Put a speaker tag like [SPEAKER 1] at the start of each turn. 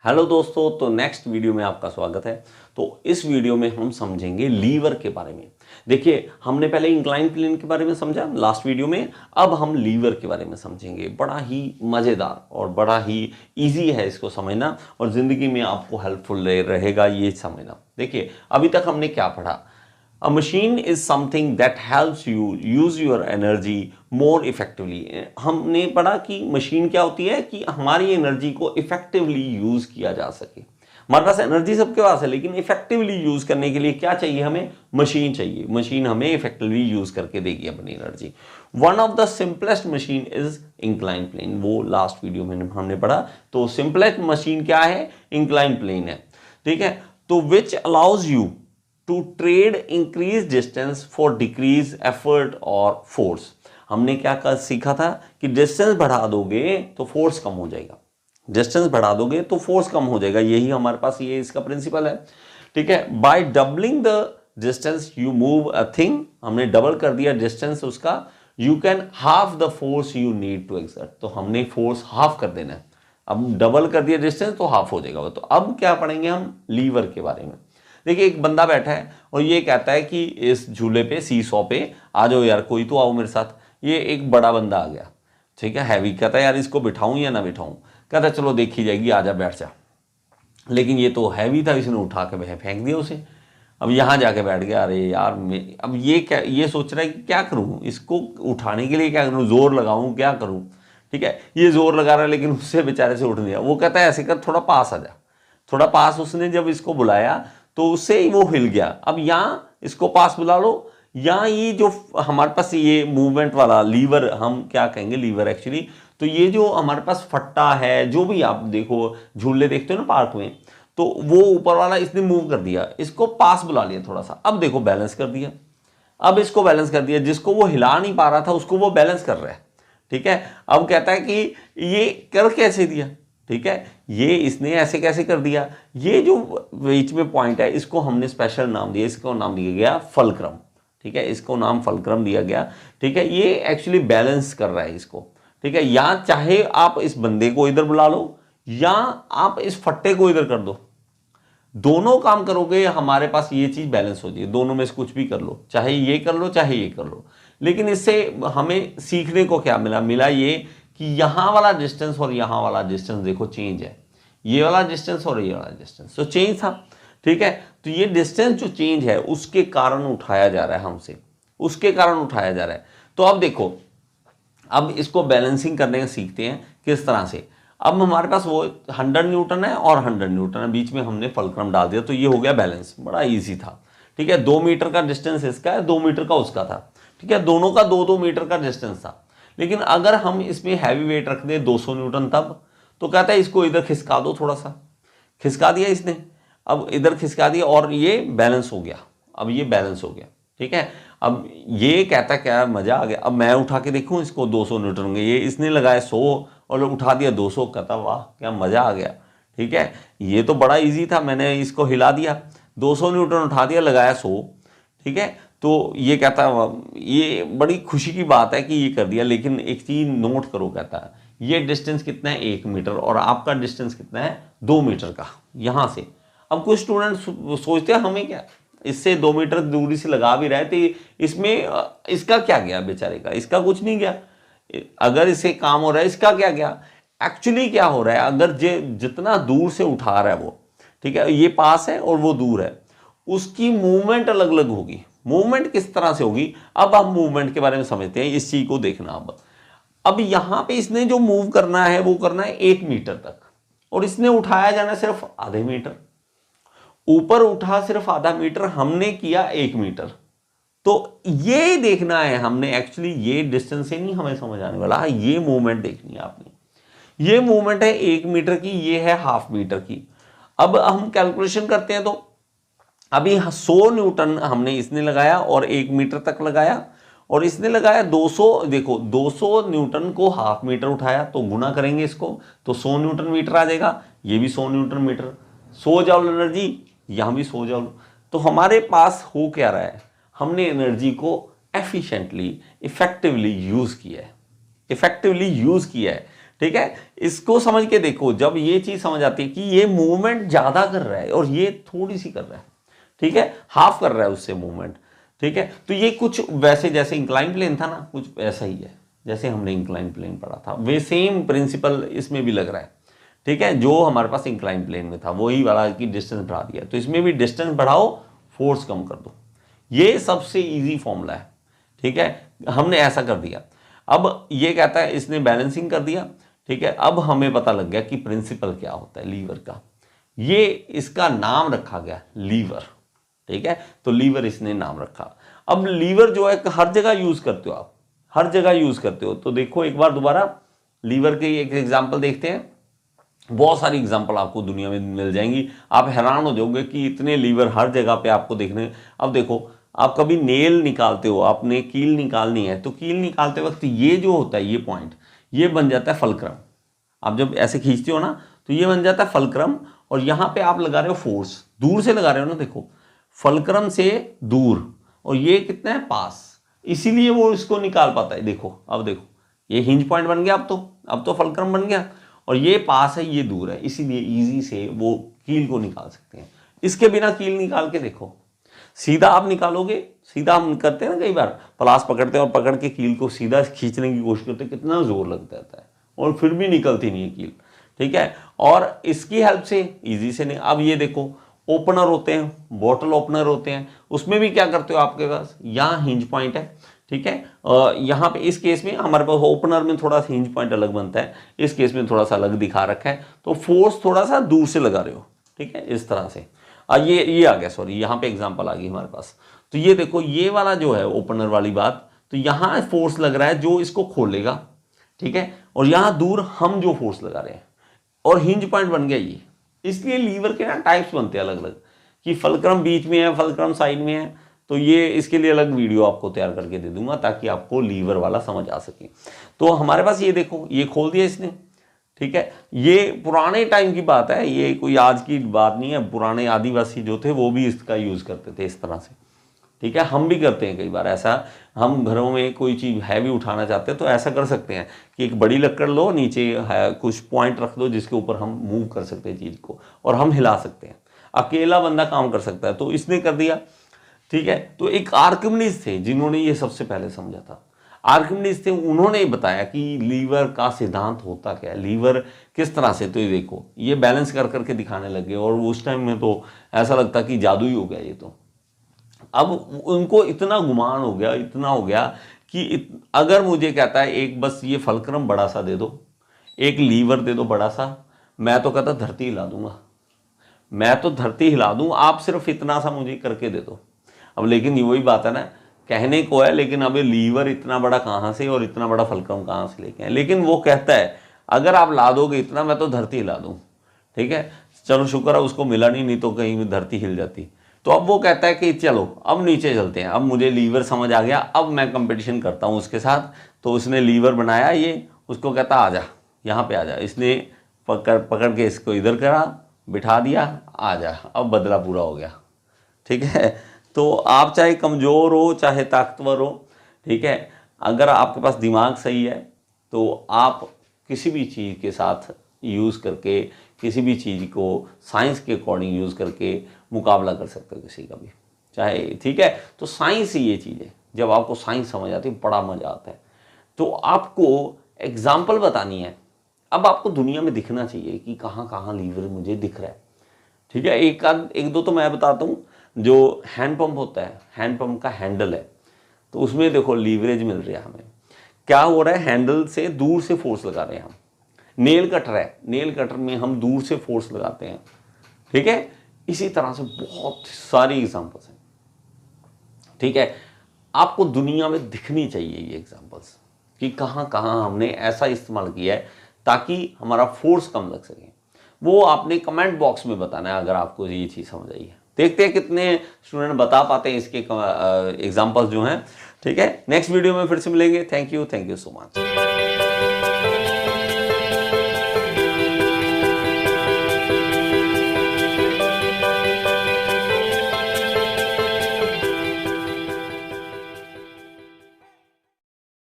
[SPEAKER 1] Hello दोस्तों, तो next video में आपका स्वागत है। तो इस वीडियो में हम समझेंगे लीवर के बारे में। देखिए, हमने पहले इंक्लाइन प्लेन के बारे में समझा लास्ट वीडियो में, अब हम लीवर के बारे में समझेंगे। बड़ा ही मज़ेदार और बड़ा ही इजी है इसको समझना, और ज़िंदगी में आपको हेल्पफुल रहेगा ये समझना। देखिए, अभी तक हमने क्या पढ़ा। A machine is something that helps you use your energy more effectively। हमने पढ़ा कि मशीन क्या होती है कि हमारी एनर्जी को इफेक्टिवली यूज किया जा सके। हमारे पास एनर्जी सबके पास है, लेकिन इफेक्टिवली यूज करने के लिए क्या चाहिए? हमें मशीन चाहिए। मशीन हमें इफेक्टिवली यूज करके देगी अपनी energy. One of the simplest machine is incline plane. वो लास्ट वीडियो में हमने पढ़ा। तो सिंपलेस्ट मशीन क्या है? इंक्लाइन प्लेन है। ठीक है, तो which allows you to trade increase distance for decrease effort और फोर्स। हमने क्या सीखा था कि डिस्टेंस बढ़ा दोगे तो फोर्स कम हो जाएगा। डिस्टेंस बढ़ा दोगे तो फोर्स कम हो जाएगा। यही हमारे पास ये इसका प्रिंसिपल है। ठीक है, by doubling the distance you move a thing. हमने डबल कर दिया डिस्टेंस उसका। You can half the force you need to exert. तो हमने फोर्स हाफ कर देना है। अब डबल कर दिया डिस्टेंस तो हाफ हो जाएगा। तो अब क्या पढ़ेंगे हम? लीवर के बारे में। देखिए, एक बंदा बैठा है और ये कहता है कि इस झूले पे, सीसॉ पे आ जाओ यार, कोई तो आओ मेरे साथ। ये एक बड़ा बंदा आ गया, ठीक है, हैवी। कहता है यार इसको बिठाऊं या ना बिठाऊं? कहता है चलो देखी जाएगी, आजा बैठ जा। लेकिन ये तो हैवी था, इसने उठा के फेंक दिया उसे। अब यहाँ जाके बैठ गया। अरे यार, अब ये सोच रहा है कि क्या करूँ, इसको उठाने के लिए क्या करूँ, जोर लगाऊँ, क्या करूँ? ठीक है, ये जोर लगा रहा है लेकिन उससे बेचारे से उठ नहीं रहा। वो कहता है ऐसे कर, थोड़ा पास आ जा। थोड़ा पास उसने जब इसको बुलाया तो उससे ही वो हिल गया। अब यहाँ इसको पास बुला लो, यहाँ ये जो हमारे पास ये मूवमेंट वाला लीवर, हम क्या कहेंगे लीवर एक्चुअली, तो ये जो हमारे पास फट्टा है, जो भी आप देखो झूले देखते हो ना पार्क में, तो वो ऊपर वाला इसने मूव कर दिया, इसको पास बुला लिया थोड़ा सा। अब देखो बैलेंस कर दिया। अब इसको बैलेंस कर दिया, जिसको वो हिला नहीं पा रहा था उसको वो बैलेंस कर रहा है। ठीक है, अब कहता है कि ये कर कैसे दिया? ठीक है, ये इसने ऐसे कैसे कर दिया? ये जो बीच में पॉइंट है इसको हमने स्पेशल नाम दिया, इसको नाम दिया गया फलक्रम। ठीक है, इसको नाम फलक्रम दिया गया। ठीक है, ये एक्चुअली बैलेंस कर रहा है इसको। ठीक है, या चाहे आप इस बंदे को इधर बुला लो या आप इस फट्टे को इधर कर दो, दोनों काम करोगे हमारे पास ये चीज बैलेंस हो जाएगी। दोनों में से कुछ भी कर लो, चाहे ये कर लो चाहे ये कर लो। लेकिन इससे हमें सीखने को क्या मिला? मिला ये कि यहां वाला डिस्टेंस और यहां वाला डिस्टेंस देखो चेंज है। ये वाला डिस्टेंस और ये वाला डिस्टेंस तो चेंज था। ठीक है, तो ये डिस्टेंस जो चेंज है उसके कारण उठाया जा रहा है हमसे, उसके कारण उठाया जा रहा है। तो अब देखो, अब इसको बैलेंसिंग करने का सीखते हैं किस तरह से। अब हमारे पास वो 100 न्यूटन है और 100 न्यूटन है, बीच में हमने फलक्रम डाल दिया, तो ये हो गया बैलेंस। बड़ा इजी था। ठीक है, 2 मीटर का डिस्टेंस इसका है, 2 मीटर का उसका था। ठीक है, दोनों का 2-2 मीटर का डिस्टेंस था। लेकिन अगर हम इसमें हैवी वेट रख दें 200 न्यूटन, तब तो कहता है इसको इधर खिसका दो, थोड़ा सा खिसका दिया इसने। अब इधर खिसका दिया और ये बैलेंस हो गया। अब ये बैलेंस हो गया। ठीक है, अब ये कहता क्या मजा आ गया। अब मैं उठा के देखूं इसको, 200 न्यूटन, ये इसने लगाया 100 और उठा दिया 200। कहता वाह क्या मजा आ गया। ठीक है, ये तो बड़ा इजी था, मैंने इसको हिला दिया, 200 न्यूटन उठा दिया, लगाया 100। ठीक है, तो ये कहता ये बड़ी खुशी की बात है कि ये कर दिया। लेकिन एक चीज नोट करो, कहता है ये डिस्टेंस कितना है? 1 मीटर, और आपका डिस्टेंस कितना है? 2 मीटर का यहां से। अब कुछ स्टूडेंट सोचते हैं हमें क्या, इससे 2 मीटर दूरी से लगा भी रहे थे, इसमें इसका क्या गया बेचारे का? इसका कुछ नहीं गया। अगर इसे काम हो रहा है, इसका क्या गया? एक्चुअली क्या हो रहा है, अगर जितना दूर से उठा रहा है वो, ठीक है, ये पास है और वो दूर है, उसकी मूवमेंट अलग अलग होगी। मूवमेंट किस तरह से होगी? अब हम मूवमेंट के बारे में समझते हैं, इस चीज को देखना। अब यहां पे इसने जो मूव करना है वो करना है 1 मीटर तक, और इसने उठाया जाना सिर्फ आधे मीटर। ऊपर उठा सिर्फ आधा मीटर, हमने किया 1 मीटर। तो ये देखना है हमने एक्चुअली, ये डिस्टेंस से नहीं हमें समझ आने वाला, ये मूवमेंट देखनी है आपने। ये मूवमेंट है 1 मीटर की, ये है हाफ मीटर की। अब हम कैलकुलेशन करते हैं, तो अभी 100 न्यूटन हमने इसने लगाया और 1 मीटर तक लगाया, और इसने लगाया 200। देखो 200 न्यूटन को हाफ मीटर उठाया, तो गुना करेंगे इसको तो 100 न्यूटन मीटर आ जाएगा। ये भी 100 न्यूटन मीटर। 100 जूल एनर्जी, यहां भी 100 जूल। तो हमारे पास हो क्या रहा है? हमने एनर्जी को एफिशिएंटली, इफेक्टिवली यूज किया है। इफेक्टिवली यूज किया है। ठीक है, इसको समझ के देखो, जब ये चीज समझ आती है कि ये मूवमेंट ज्यादा कर रहा है और ये थोड़ी सी कर रहा है, ठीक है, हाफ कर रहा है उससे मूवमेंट, ठीक है, तो ये कुछ वैसे जैसे इंक्लाइन प्लेन था ना, कुछ ऐसा ही है जैसे हमने इंक्लाइन प्लेन पढ़ा था, वे सेम प्रिंसिपल इसमें भी लग रहा है, ठीक है, जो हमारे पास इंक्लाइन प्लेन में था वही वाला कि डिस्टेंस बढ़ा दिया, तो इसमें भी डिस्टेंस बढ़ाओ, फोर्स कम कर दो, ये सबसे इजी फॉर्मूला है, ठीक है, हमने ऐसा कर दिया। अब ये कहता है इसने बैलेंसिंग कर दिया, ठीक है, अब हमें पता लग गया कि प्रिंसिपल क्या होता है लीवर का, ये इसका नाम रखा गया लीवर, ठीक है, तो लीवर इसने नाम रखा। अब लीवर जो है हर जगह यूज करते हो आप, हर जगह यूज करते हो, तो देखो एक बार दोबारा लीवर के एक एग्जांपल देखते हैं, बहुत सारी एग्जांपल आपको दुनिया में मिल जाएंगी, आप हैरान हो जाओगे कि इतने लीवर हर जगह पे आपको देखने। अब देखो आप कभी नेल निकालते हो, आपने कील निकालनी है, तो कील निकालते वक्त ये जो होता है ये पॉइंट, ये बन जाता है फलक्रम, आप जब ऐसे खींचते हो ना तो ये बन जाता है फलक्रम, और यहां पे आप लगा रहे हो फोर्स, दूर से लगा रहे हो ना, देखो फलक्रम से दूर, और ये कितना है पास, इसीलिए वो इसको निकाल पाता है। देखो अब देखो ये हिंज पॉइंट बन गया, अब तो फलक्रम बन गया, और ये पास है ये दूर है, इसीलिए इजी से वो कील को निकाल सकते हैं। इसके बिना कील निकाल के देखो, सीधा आप निकालोगे, सीधा हम करते हैं ना, कई बार प्लास पकड़ते हैं और पकड़ के कील को सीधा खींचने की कोशिश करते हैं, कितना जोर लग जाता है और फिर भी निकलती नहीं है कील, ठीक है, और इसकी हेल्प से इजी से नहीं। अब ये देखो ओपनर होते हैं, बॉटल ओपनर होते हैं, उसमें भी क्या करते हो, आपके पास यहाँ हिंज पॉइंट है, ठीक है, यहाँ पे इस केस में हमारे पास ओपनर में थोड़ा सा हिंज पॉइंट अलग बनता है, इस केस में थोड़ा सा अलग दिखा रखा है, तो फोर्स थोड़ा सा दूर से लगा रहे हो, ठीक है, इस तरह से। ये आ गया, सॉरी यहाँ पे एग्जांपल आ गई हमारे पास, तो ये देखो ये वाला जो है ओपनर वाली बात, तो यहाँ फोर्स लग रहा है जो इसको खोलेगा, ठीक है, और यहाँ दूर हम जो फोर्स लगा रहे हैं, और हिंज पॉइंट बन गया ये। इसलिए लीवर के ना टाइप्स बनते हैं अलग अलग, कि फलक्रम बीच में है, फलक्रम साइड में है, तो ये इसके लिए अलग वीडियो आपको तैयार करके दे दूंगा ताकि आपको लीवर वाला समझ आ सके। तो हमारे पास ये देखो ये खोल दिया इसने, ठीक है, ये पुराने टाइम की बात है, ये कोई आज की बात नहीं है, पुराने आदिवासी जो थे वो भी इसका यूज करते थे इस तरह से, ठीक है, हम भी करते हैं कई बार ऐसा, हम घरों में कोई चीज़ हैवी उठाना चाहते हैं तो ऐसा कर सकते हैं कि एक बड़ी लकड़ लो, नीचे है कुछ पॉइंट रख दो जिसके ऊपर हम मूव कर सकते हैं चीज़ को, और हम हिला सकते हैं, अकेला बंदा काम कर सकता है, तो इसने कर दिया, ठीक है। तो एक आर्किमिडीज थे जिन्होंने ये सबसे पहले समझा था, आर्किमिडीज थे, उन्होंने बताया कि लीवर का सिद्धांत होता क्या है, लीवर किस तरह से, तो ये देखो ये बैलेंस कर करके दिखाने लगे, और उस टाइम में तो ऐसा लगता कि जादू ही हो गया ये तो। अब उनको इतना गुमान हो गया, इतना हो गया कि अगर मुझे कहता है एक बस ये फलक्रम बड़ा सा दे दो, एक लीवर दे दो बड़ा सा, मैं तो कहता धरती हिला दूंगा, मैं तो धरती हिला दूं, आप सिर्फ इतना सा मुझे करके दे दो। अब लेकिन ये वही बात है ना, कहने को है लेकिन अब लीवर इतना बड़ा कहाँ से और इतना बड़ा फलक्रम कहाँ से लेके आए, लेकिन वो कहता है अगर आप ला दोगे इतना मैं तो धरती हिला दूं, ठीक है। चलो शुक्र है उसको मिला नहीं तो कहीं भी धरती हिल जाती। तो अब वो कहता है कि चलो अब नीचे चलते हैं, अब मुझे लीवर समझ आ गया, अब मैं कंपटीशन करता हूँ उसके साथ। तो उसने लीवर बनाया, ये उसको कहता आ जा यहाँ पे आ जा, इसने पकड़ के इसको इधर करा, बिठा दिया, आ जा, अब बदला पूरा हो गया, ठीक है। तो आप चाहे कमज़ोर हो चाहे ताकतवर हो, ठीक है, अगर आपके पास दिमाग सही है तो आप किसी भी चीज़ के साथ यूज़ करके, किसी भी चीज़ को साइंस के अकॉर्डिंग यूज़ करके मुकाबला कर सकते हो किसी का भी, चाहे, ठीक है। तो साइंस ही ये चीज़ है, जब आपको साइंस समझ आती है बड़ा मज़ा आता है। तो आपको एग्जाम्पल बतानी है, अब आपको दुनिया में दिखना चाहिए कि कहाँ कहाँ लीवर मुझे दिख रहा है, ठीक है। एक दो तो मैं बताता हूँ। जो हैंड पंप होता है, हैंड पंप का हैंडल है, तो उसमें देखो लीवरेज मिल रहा है हमें, क्या हो रहा है, हैंडल से दूर से फोर्स लगा रहे हैं हम। नेल कटर है, नेल कटर में हम दूर से फोर्स लगाते हैं, ठीक है। इसी तरह से बहुत सारी एग्जांपल्स हैं, ठीक है। आपको दुनिया में दिखनी चाहिए ये एग्जांपल्स कि कहाँ कहाँ हमने ऐसा इस्तेमाल किया है ताकि हमारा फोर्स कम लग सके। वो आपने कमेंट बॉक्स में बताना है अगर आपको ये चीज़ समझ आई है। देखते हैं कितने स्टूडेंट बता पाते हैं इसके एग्जांपल्स जो हैं, ठीक है। नेक्स्ट वीडियो में फिर से मिलेंगे। Thank you so much.